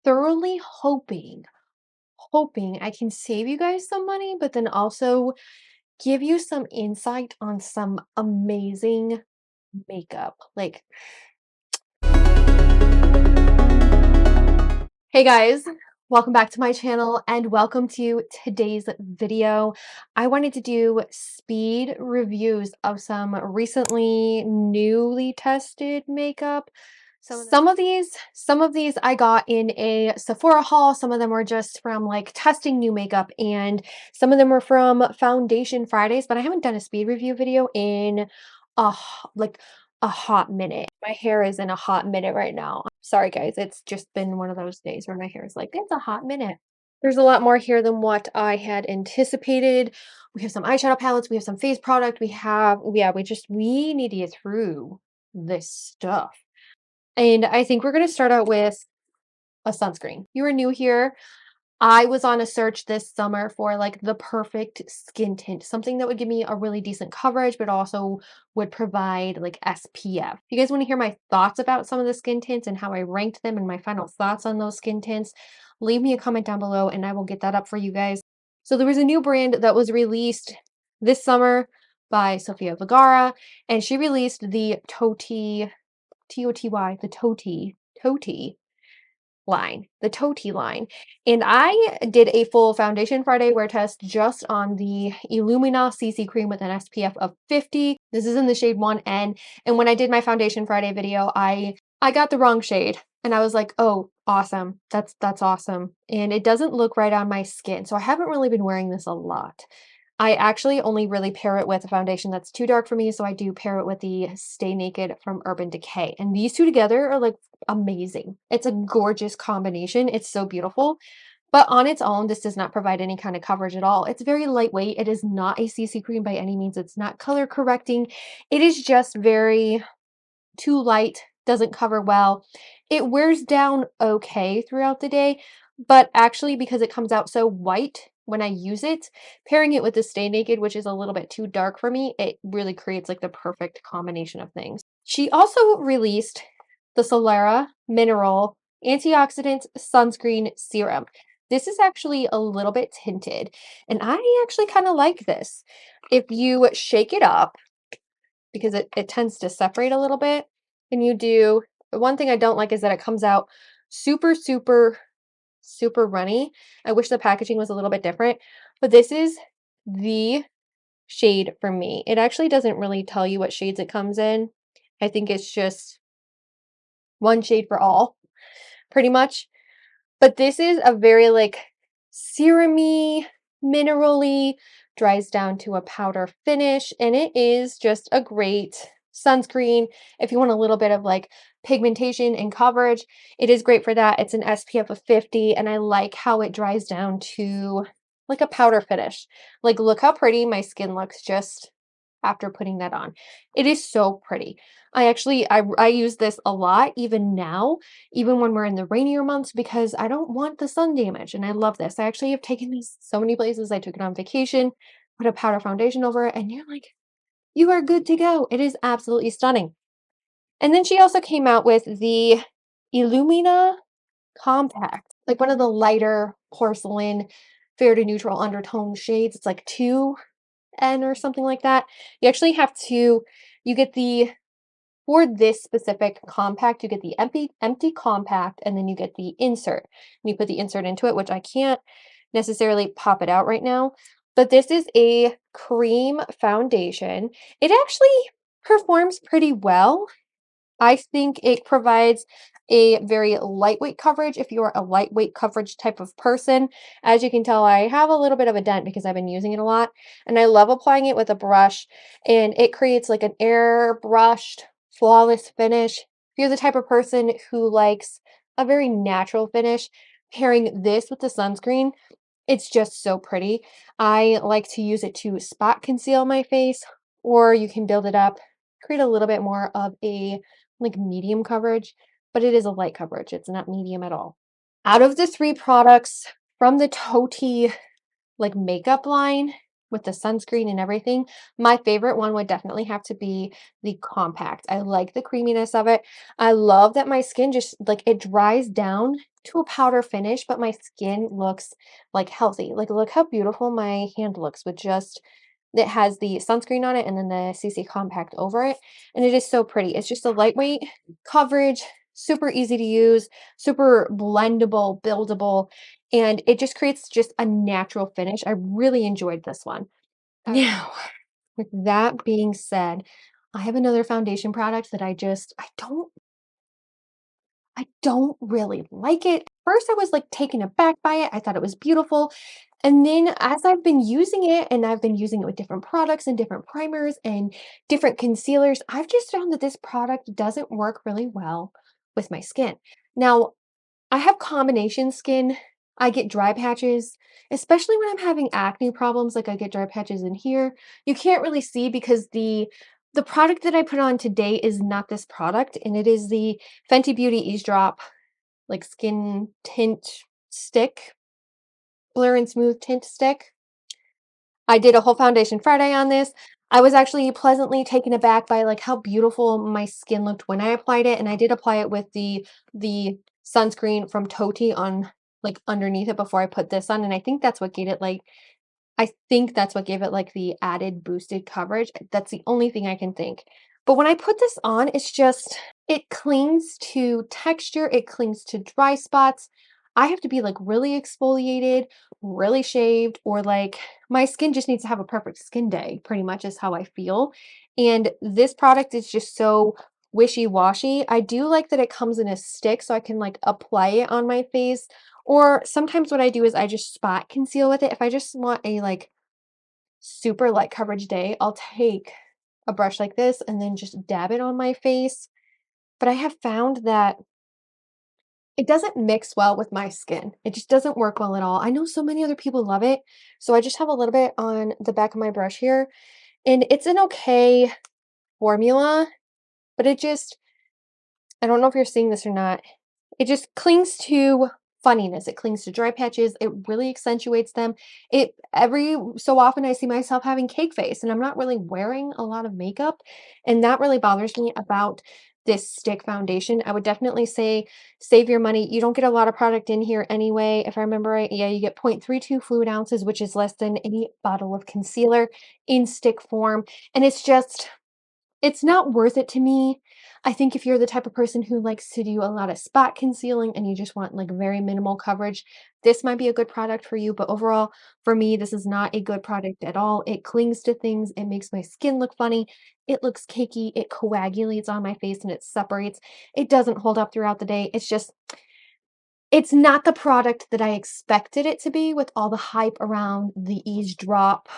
thoroughly hoping I can save you guys some money, but then also give you some insight on some amazing makeup. Like, hey guys, welcome back to my channel and welcome to today's video. I wanted to do speed reviews of some recently newly tested makeup. Some of these I got in a Sephora haul. Some of them were just from like testing new makeup, and some of them were from Foundation Fridays, but I haven't done a speed review video in like a hot minute. My hair is in a hot minute right now. Sorry guys, it's just been one of those days where my hair is like, it's a hot minute. There's a lot more here than what I had anticipated. We have some eyeshadow palettes, we have some face product, we need to get through this stuff. And I think we're going to start out with a sunscreen. You are new here. I was on a search this summer for like the perfect skin tint, something that would give me a really decent coverage, but also would provide like SPF. If you guys want to hear my thoughts about some of the skin tints and how I ranked them and my final thoughts on those skin tints, leave me a comment down below and I will get that up for you guys. So there was a new brand that was released this summer by Sofia Vergara, and she released the Toty, T-O-T-Y, the Toty line, the Toty line. And I did a full Foundation Friday wear test just on the Illumina CC cream with an SPF of 50. This is in the shade 1N. And when I did my Foundation Friday video, I got the wrong shade. And I was like, oh, awesome. That's awesome. And it doesn't look right on my skin. So I haven't really been wearing this a lot. I actually only really pair it with a foundation that's too dark for me, so I do pair it with the Stay Naked from Urban Decay. And these two together are like amazing. It's a gorgeous combination. It's so beautiful. But on its own, this does not provide any kind of coverage at all. It's very lightweight. It is not a CC cream by any means. It's not color correcting. It is just very too light, doesn't cover well. It wears down okay throughout the day, but actually because it comes out so white when I use it, pairing it with the Stay Naked, which is a little bit too dark for me, it really creates like the perfect combination of things. She also released the Solaria Mineral Antioxidant Sunscreen Serum. This is actually a little bit tinted, and I actually kind of like this. If you shake it up, because it tends to separate a little bit, and you do, one thing I don't like is that it comes out super, super, super runny. I wish the packaging was a little bit different, but this is the shade for me. It actually doesn't really tell you what shades it comes in. I think it's just one shade for all, pretty much. But this is a very like serum-y, mineral-y, dries down to a powder finish, and it is just a great sunscreen if you want a little bit of like pigmentation and coverage. It is great for that. It's an SPF of 50, and I like how it dries down to like a powder finish. Like, look how pretty my skin looks just after putting that on. It is so pretty. I use this a lot even now, even when we're in the rainier months, because I don't want the sun damage, and I love this. I actually have taken this so many places. I took it on vacation, put a powder foundation over it, and you're like, you are good to go. It is absolutely stunning. And then she also came out with the Illumina Compact, like one of the lighter porcelain, fair to neutral undertone shades. It's like 2N or something like that. You actually have to, you get the, for this specific compact, you get the empty compact, and then you get the insert. And you put the insert into it, which I can't necessarily pop it out right now. But this is a cream foundation. It actually performs pretty well. I think it provides a very lightweight coverage if you're a lightweight coverage type of person. As you can tell, I have a little bit of a dent because I've been using it a lot, and I love applying it with a brush, and it creates like an airbrushed, flawless finish. If you're the type of person who likes a very natural finish, pairing this with the sunscreen, it's just so pretty. I like to use it to spot conceal my face, or you can build it up, create a little bit more of a like medium coverage, but it is a light coverage. It's not medium at all. Out of the three products from the Toty like makeup line, with the sunscreen and everything, my favorite one would definitely have to be the compact. I like the creaminess of it. I love that my skin just like it dries down to a powder finish, but my skin looks like healthy. Like look how beautiful my hand looks with just it has the sunscreen on it and then the CC compact over it. And it is so pretty. It's just a lightweight coverage, super easy to use, super blendable, buildable, and it just creates just a natural finish. I really enjoyed this one. Now, with that being said, I have another foundation product that I don't really like it. First, I was like taken aback by it. I thought it was beautiful. And then as I've been using it and I've been using it with different products and different primers and different concealers, I've just found that this product doesn't work really well with my skin. Now, I have combination skin. I get dry patches, especially when I'm having acne problems, like I get dry patches in here. You can't really see because the product that I put on today is not this product, and it is the Fenty Beauty Eaze Drop like skin tint stick, blur and smooth tint stick. I did a whole foundation Friday on this. I was actually pleasantly taken aback by like how beautiful my skin looked when I applied it, and I did apply it with the sunscreen from Toty on like underneath it before I put this on, and I think that's what gave it like the added boosted coverage. That's the only thing I can think. But when I put this on, it's just, it clings to texture, it clings to dry spots. I have to be like really exfoliated, really shaved, or like my skin just needs to have a perfect skin day, pretty much is how I feel. And this product is just so wishy-washy. I do like that it comes in a stick so I can like apply it on my face, or sometimes what I do is I just spot conceal with it. If I just want a like super light coverage day, I'll take a brush like this and then just dab it on my face. But I have found that it doesn't mix well with my skin. It just doesn't work well at all. I know so many other people love it. So I just have a little bit on the back of my brush here, and it's an okay formula, but it just, I don't know if you're seeing this or not. It just clings to funniness. It clings to dry patches. It really accentuates them. It every so often I see myself having cake face and I'm not really wearing a lot of makeup, and that really bothers me about this stick foundation. I would definitely say save your money. You don't get a lot of product in here anyway. If I remember right, yeah, you get 0.32 fluid ounces, which is less than any bottle of concealer in stick form. And it's not worth it to me. I think if you're the type of person who likes to do a lot of spot concealing and you just want like very minimal coverage, this might be a good product for you. But overall, for me, this is not a good product at all. It clings to things. It makes my skin look funny. It looks cakey. It coagulates on my face and it separates. It doesn't hold up throughout the day. It's not the product that I expected it to be with all the hype around the Eaze drops.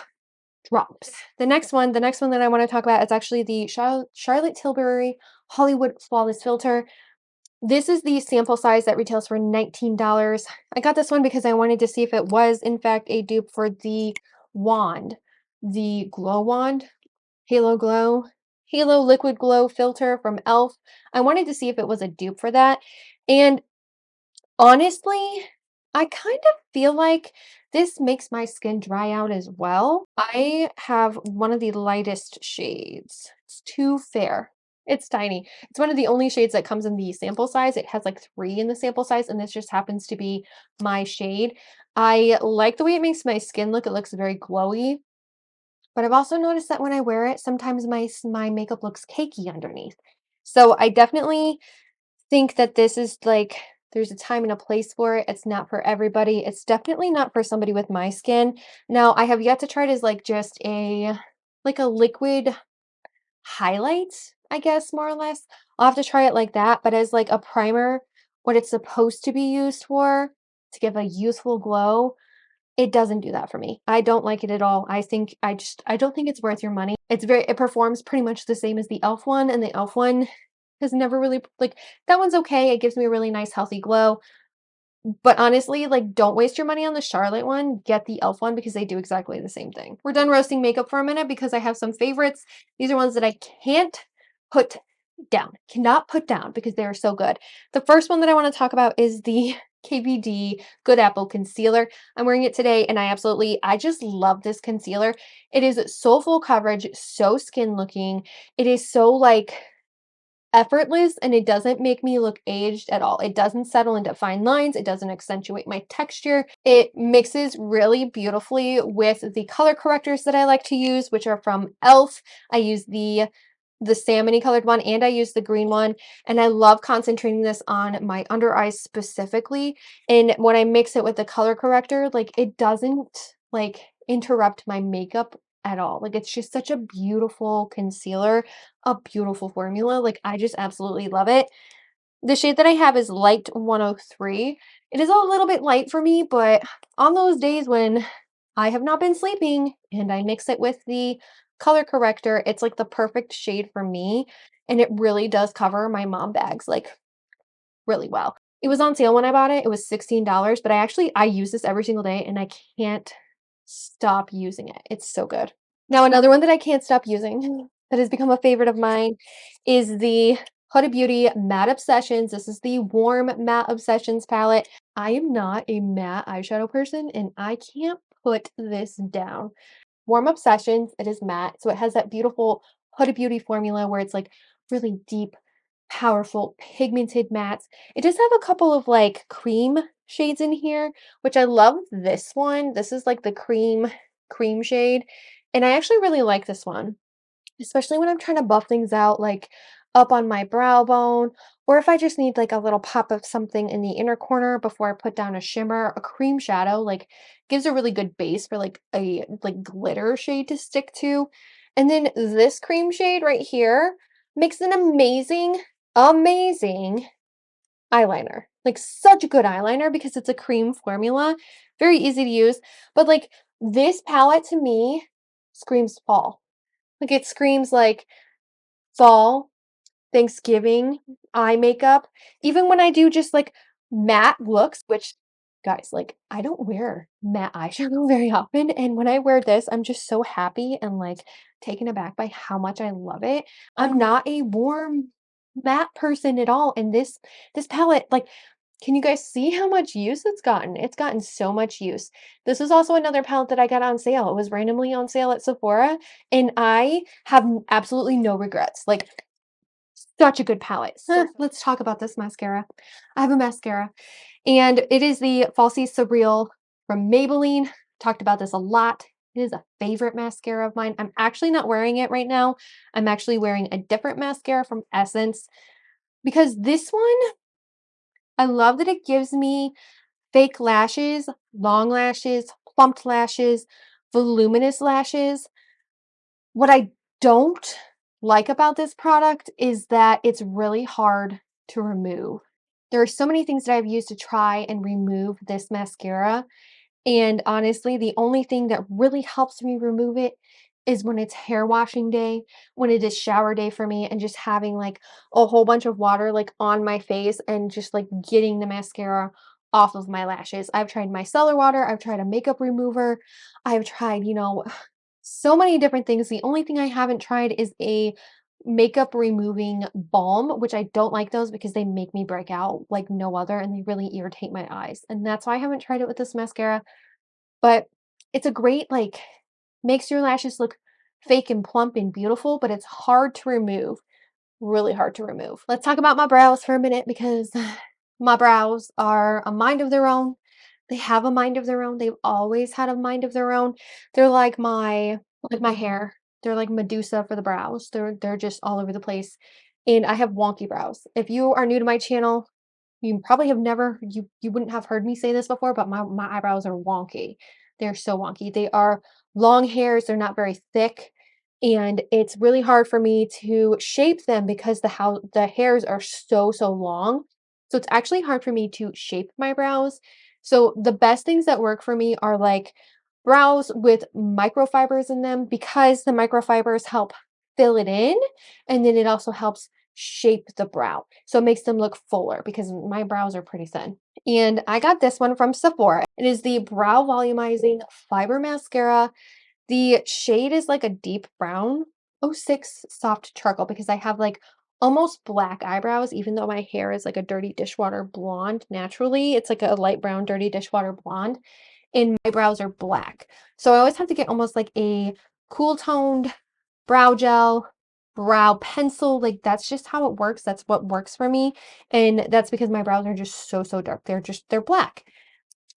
The next one that I wanna talk about is actually the Charlotte Tilbury Hollywood Flawless Filter. This is the sample size that retails for $19. I got this one because I wanted to see if it was in fact a dupe for the Glow Wand, Halo Glow, Halo Liquid Glow filter from ELF. I wanted to see if it was a dupe for that, and honestly, I kind of feel like this makes my skin dry out as well. I have one of the lightest shades. It's too fair. It's tiny. It's one of the only shades that comes in the sample size. It has like 3 in the sample size, and this just happens to be my shade. I like the way it makes my skin look. It looks very glowy, but I've also noticed that when I wear it, sometimes my makeup looks cakey underneath. So I definitely think that this is like there's a time and a place for it. It's not for everybody. It's definitely not for somebody with my skin. Now, I have yet to try it as like just a liquid highlight, I guess, more or less. I'll have to try it like that, but as like a primer, what it's supposed to be used for, to give a youthful glow, it doesn't do that for me. I don't like it at all. I don't think it's worth your money. It performs pretty much the same as the e.l.f. one, and the e.l.f. one has never really like that one's okay. It gives me a really nice healthy glow. But honestly, like don't waste your money on the Charlotte one. Get the e.l.f. one because they do exactly the same thing. We're done roasting makeup for a minute because I have some favorites. These are ones that I can't put down. Cannot put down because they are so good. The first one that I want to talk about is the KVD Good Apple Concealer. I'm wearing it today and I just love this concealer. It is so full coverage, so skin looking. It is so like effortless and it doesn't make me look aged at all. It doesn't settle into fine lines. It doesn't accentuate my texture. It mixes really beautifully with the color correctors that I like to use, which are from e.l.f. I use the salmony colored one and I use the green one, and I love concentrating this on my under eyes specifically. And when I mix it with the color corrector, like it doesn't like interrupt my makeup at all. Like it's just such a beautiful concealer, a beautiful formula. Like I just absolutely love it. The shade that I have is Light 103. It is a little bit light for me, but on those days when I have not been sleeping and I mix it with the color corrector, it's like the perfect shade for me. And it really does cover my mom bags like really well. It was on sale when I bought it. It was $16, but I use this every single day and I can't stop using it. It's so good. Now, another one that I can't stop using that has become a favorite of mine is the Huda Beauty Matte Obsessions. This is the Warm Matte Obsessions palette. I am not a matte eyeshadow person and I can't put this down. Warm Obsessions, it is matte, so it has that beautiful Huda Beauty formula where it's like really deep, powerful, pigmented mattes. It does have a couple of like cream shades in here, which I love this one. This is like the cream shade, and I actually really like this one, especially when I'm trying to buff things out, like up on my brow bone, or if I just need like a little pop of something in the inner corner before I put down a shimmer. A cream shadow like gives a really good base for like a like glitter shade to stick to. And then this cream shade right here makes an amazing eyeliner. Like such a good eyeliner because it's a cream formula, very easy to use. But like this palette to me screams fall. Like it screams like fall, Thanksgiving, eye makeup. Even when I do just like matte looks, which guys, like I don't wear matte eyeshadow very often. And when I wear this, I'm just so happy and like taken aback by how much I love it. I'm not a warm matte person at all. And this palette, like, can you guys see how much use it's gotten? It's gotten so much use. This is also another palette that I got on sale. It was randomly on sale at Sephora, and I have absolutely no regrets. Like such a good palette. Let's talk about this mascara. I have a mascara, and it is the Falsies Surreal from Maybelline. Talked about this a lot. It is a favorite mascara of mine. I'm actually not wearing it right now. I'm actually wearing a different mascara from Essence because this one, I love that it gives me fake lashes, long lashes, plumped lashes, voluminous lashes. What I don't like about this product is that it's really hard to remove. There are so many things that I've used to try and remove this mascara, and honestly, the only thing that really helps me remove it is when it's hair washing day, when it is shower day for me, and just having like a whole bunch of water like on my face and just like getting the mascara off of my lashes. I've tried micellar water, I've tried a makeup remover, I've tried, so many different things. The only thing I haven't tried is a makeup removing balm, which I don't like those because they make me break out like no other and they really irritate my eyes. And that's why I haven't tried it with this mascara. But it's a great, like, makes your lashes look fake and plump and beautiful, but it's hard to remove, really hard to remove. Let's talk about my brows for a minute because my brows are a mind of their own. They have a mind of their own. They've always had a mind of their own. They're like my hair. They're like Medusa for the brows. They're just all over the place. And I have wonky brows. If you are new to my channel, you probably have never you wouldn't have heard me say this before, but my eyebrows are wonky. They're so wonky. They are long hairs, they're not very thick, and it's really hard for me to shape them because the hairs are so long. So it's actually hard for me to shape my brows. So the best things that work for me are like brows with microfibers in them because the microfibers help fill it in, and then it also helps shape the brow. So it makes them look fuller because my brows are pretty thin. And I got this one from Sephora. It is the Brow Volumizing Fiber Mascara. The shade is like a deep brown, 06 soft charcoal, because I have like almost black eyebrows, even though my hair is like a dirty dishwater blonde naturally. It's like a light brown, dirty dishwater blonde, and my brows are black. So I always have to get almost like a cool toned brow gel, brow pencil. Like that's just how it works. That's what works for me. And that's because my brows are just so, so dark. They're black.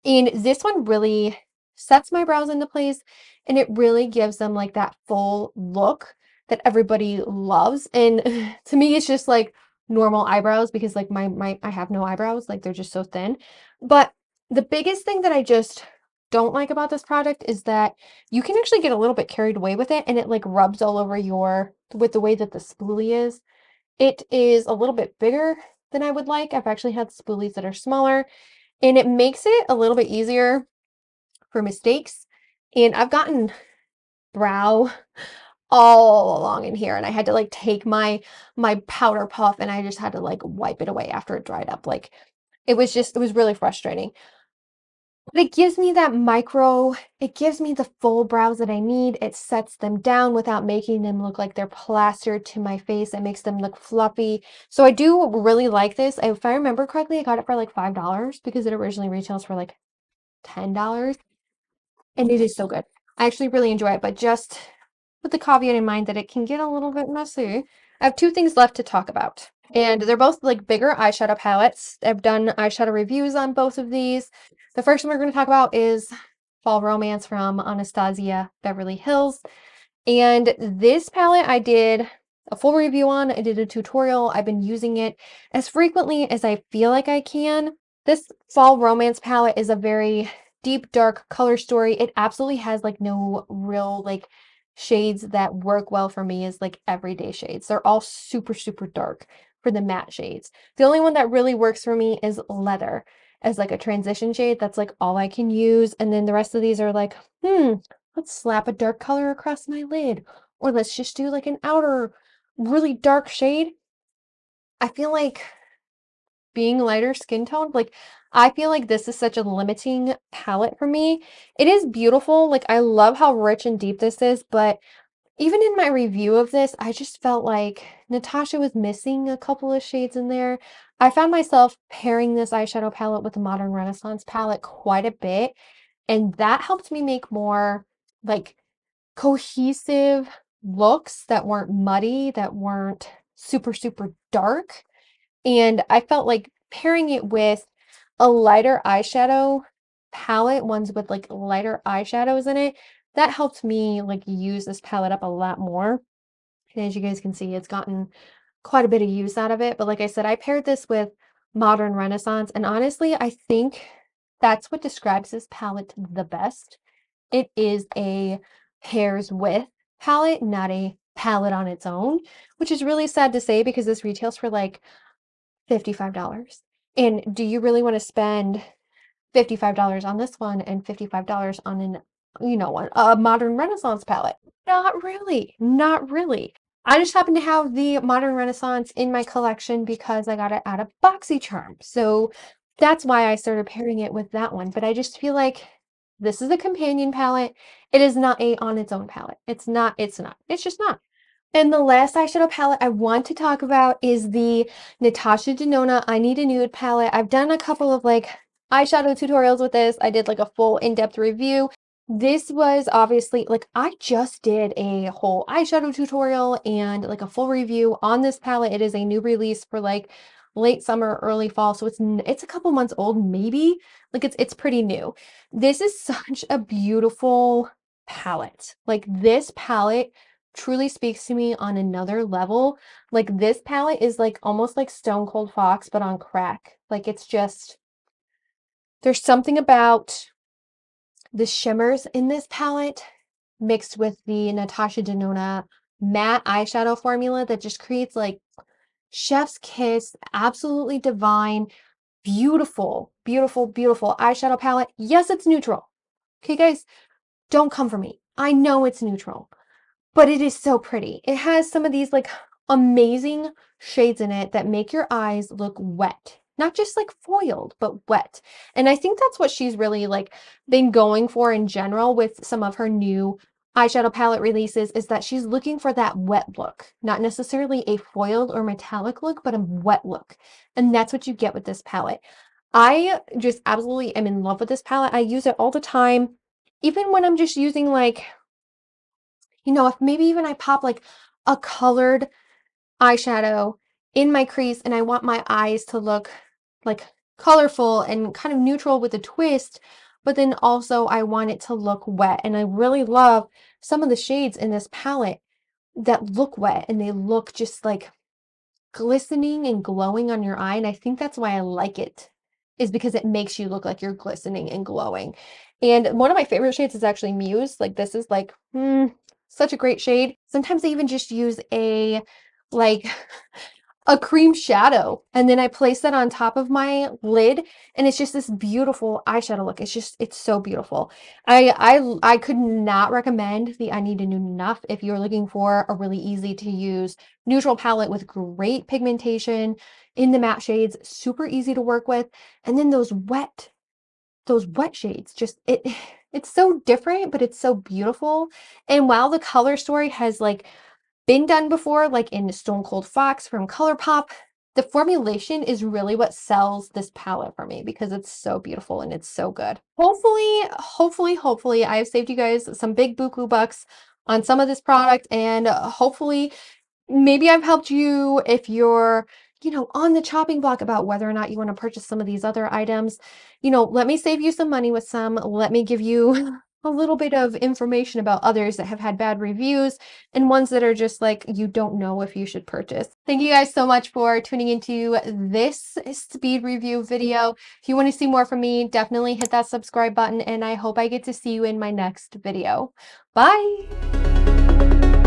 And this one really sets my brows into place and it really gives them like that full look that everybody loves. And to me, it's just like normal eyebrows because like I have no eyebrows, like they're just so thin. But the biggest thing that I just don't like about this product is that you can actually get a little bit carried away with it and it like rubs all over with the way that the spoolie is. It is a little bit bigger than I would like. I've actually had spoolies that are smaller and it makes it a little bit easier for mistakes. And I've gotten brow all along in here and I had to like take my powder puff and I just had to like wipe it away after it dried up. Like it was really frustrating. But it gives me it gives me the full brows that I need. It sets them down without making them look like they're plastered to my face. It makes them look fluffy. So I do really like this. If I remember correctly, I got it for like $5 because it originally retails for like $10. And it is so good. I actually really enjoy it, but just with the caveat in mind that it can get a little bit messy. I have two things left to talk about, and they're both like bigger eyeshadow palettes. I've done eyeshadow reviews on both of these. The first one we're going to talk about is Fall Romance from Anastasia Beverly Hills. And this palette I did a full review on. I did a tutorial. I've been using it as frequently as I feel like I can. This Fall Romance palette is a very deep, dark color story. It absolutely has like no real like shades that work well for me as like everyday shades. They're all super, super dark for the matte shades. The only one that really works for me is Leather as like a transition shade. That's like all I can use. And then the rest of these are like, let's slap a dark color across my lid. Or let's just do like an outer really dark shade. I feel like being lighter skin tone, like I feel like this is such a limiting palette for me. It is beautiful. Like I love how rich and deep this is, but even in my review of this, I just felt like Natasha was missing a couple of shades in there. I found myself pairing this eyeshadow palette with the Modern Renaissance palette quite a bit, and that helped me make more like cohesive looks that weren't muddy, that weren't super, super dark. And I felt like pairing it with a lighter eyeshadow palette, ones with like lighter eyeshadows in it, that helped me like use this palette up a lot more. And as you guys can see, it's gotten quite a bit of use out of it. But like I said, I paired this with Modern Renaissance, and honestly, I think that's what describes this palette the best. It is a pairs with palette, not a palette on its own, which is really sad to say because this retails for like $55. And do you really want to spend $55 on this one and $55 on a Modern Renaissance palette? Not really. Not really. I just happen to have the Modern Renaissance in my collection because I got it at a BoxyCharm. So that's why I started pairing it with that one. But I just feel like this is a companion palette. It is not a on its own palette. It's just not. And the last eyeshadow palette I want to talk about is the Natasha Denona I Need a Nude palette. I've done a couple of like eyeshadow tutorials with this. I did like a full in-depth review. This was obviously like I just did a whole eyeshadow tutorial and like a full review on this palette. It is a new release for like late summer, early fall, so it's a couple months old maybe. Like it's pretty new. This is such a beautiful palette. Like this palette truly speaks to me on another level. Like this palette is like almost like Stone Cold Fox, but on crack. Like it's just, there's something about the shimmers in this palette mixed with the Natasha Denona matte eyeshadow formula that just creates like chef's kiss, absolutely divine, beautiful, beautiful, beautiful eyeshadow palette. Yes, it's neutral. Okay, guys, don't come for me. I know it's neutral. But it is so pretty. It has some of these like amazing shades in it that make your eyes look wet. Not just like foiled, but wet. And I think that's what she's really like been going for in general with some of her new eyeshadow palette releases is that she's looking for that wet look, not necessarily a foiled or metallic look, but a wet look. And that's what you get with this palette. I just absolutely am in love with this palette. I use it all the time. Even when I'm just using like, if maybe even I pop like a colored eyeshadow in my crease and I want my eyes to look like colorful and kind of neutral with a twist, but then also I want it to look wet. And I really love some of the shades in this palette that look wet and they look just like glistening and glowing on your eye. And I think that's why I like it, is because it makes you look like you're glistening and glowing. And one of my favorite shades is actually Muse. Like this is like such a great shade. Sometimes I even just use like a cream shadow and then I place that on top of my lid and it's just this beautiful eyeshadow look. It's so beautiful. I could not recommend the I Need a Nude Enough if you're looking for a really easy to use neutral palette with great pigmentation in the matte shades, super easy to work with. And then those wet shades, just it's so different, but it's so beautiful. And while the color story has like been done before, like in Stone Cold Fox from ColourPop, the formulation is really what sells this palette for me because it's so beautiful and it's so good. Hopefully, I have saved you guys some big buku bucks on some of this product, and hopefully maybe I've helped you if you're, on the chopping block about whether or not you want to purchase some of these other items. Let me save you some money with some. Let me give you a little bit of information about others that have had bad reviews and ones that are just like you don't know if you should purchase. Thank you guys so much for tuning into this speed review video. If you want to see more from me, definitely hit that subscribe button, and I hope I get to see you in my next video. Bye!